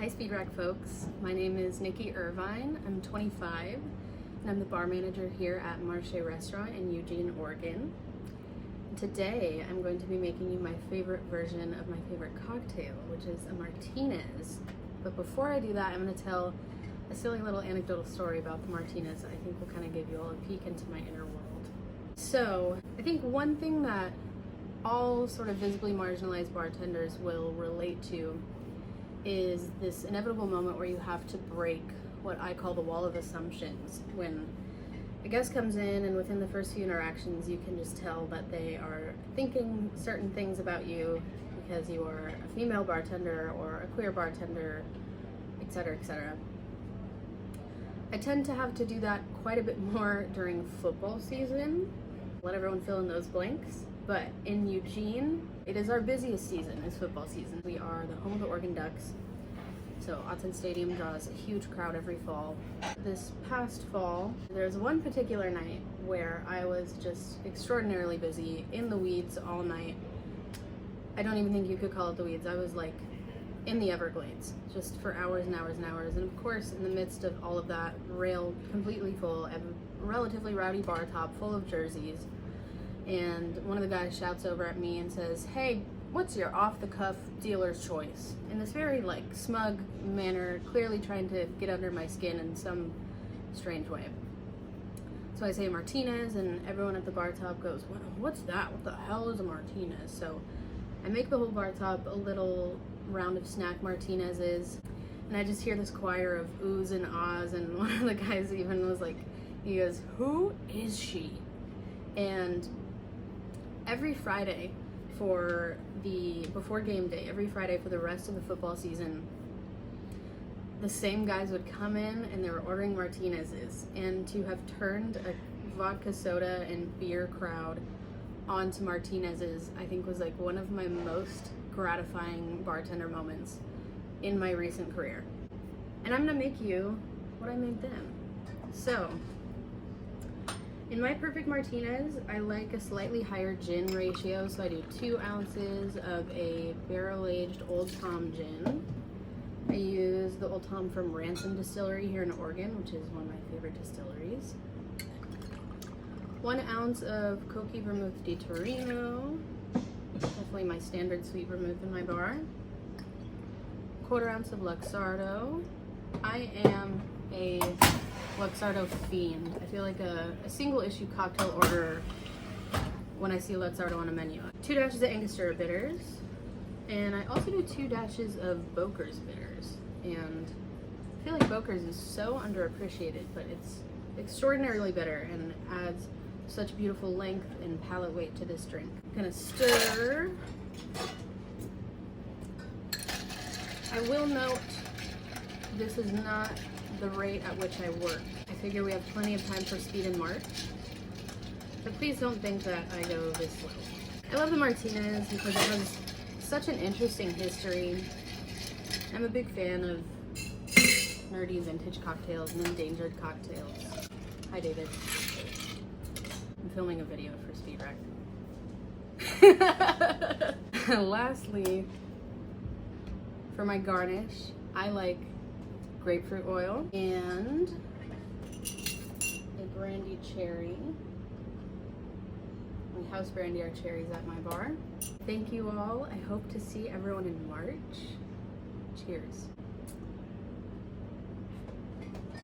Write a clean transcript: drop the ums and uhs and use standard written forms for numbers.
Hi Speed Rack folks, my name is Nikki Irvine, I'm 25 and I'm the bar manager here at Marche Restaurant in Eugene, Oregon. Today I'm going to be making you my favorite version of my favorite cocktail, which is a Martinez. But before I do that, I'm going to tell a silly little anecdotal story about the Martinez that I think will kind of give you all a peek into my inner world. So I think one thing that all sort of visibly marginalized bartenders will relate to is this inevitable moment where you have to break what I call the wall of assumptions. When a guest comes in and within the first few interactions you can just tell that they are thinking certain things about you because you are a female bartender or a queer bartender, etc., etc. I tend to have to do that quite a bit more during football season. Let everyone fill in those blanks. But in Eugene, it is our busiest season, is football season. We are the home of the Oregon Ducks, so Autzen Stadium draws a huge crowd every fall. This past fall, there's one particular night where I was just extraordinarily busy, in the weeds all night. I don't even think you could call it the weeds. I was like in the Everglades, just for hours and hours and hours. And of course, in the midst of all of that, rail completely full, a relatively rowdy bar top full of jerseys. And one of the guys shouts over at me and says, "Hey, what's your off-the-cuff dealer's choice?" In this very like smug manner, clearly trying to get under my skin in some strange way. So I say Martinez, and everyone at the bar top goes, "What's that? What the hell is a Martinez?" So I make the whole bar top a little round of snack Martinezes, and I just hear this choir of oohs and ahs, and one of the guys even was like, he goes, "Who is she?" And every Friday before game day, every Friday for the rest of the football season, the same guys would come in and they were ordering Martinezes, and to have turned a vodka soda and beer crowd onto Martinezes, I think was like one of my most gratifying bartender moments in my recent career. And I'm gonna make you what I made them. So in my perfect Martinez, I like a slightly higher gin ratio, so I do 2 ounces of a barrel-aged Old Tom gin. I use the Old Tom from Ransom Distillery here in Oregon, which is one of my favorite distilleries. 1 ounce of Cocchi Vermouth di Torino, definitely my standard sweet vermouth in my bar. 1/4 ounce of Luxardo. I am a Luxardo fiend. I feel like a single issue cocktail order when I see Luxardo on a menu. 2 dashes of Angostura bitters, and I also do 2 dashes of Boker's bitters. And I feel like Boker's is so underappreciated, but it's extraordinarily bitter and adds such beautiful length and palate weight to this drink. I'm gonna stir. I will note this is not the rate at which I work. I figure we have plenty of time for speed in March, but please don't think that I go this slow. I love the Martinez because it has such an interesting history. I'm a big fan of nerdy vintage cocktails and endangered cocktails. Hi David. I'm filming a video for Speed Rack. Lastly, for my garnish, I like grapefruit oil and a brandy cherry. We house brandy our cherries at my bar. Thank you all. I hope to see everyone in March. Cheers.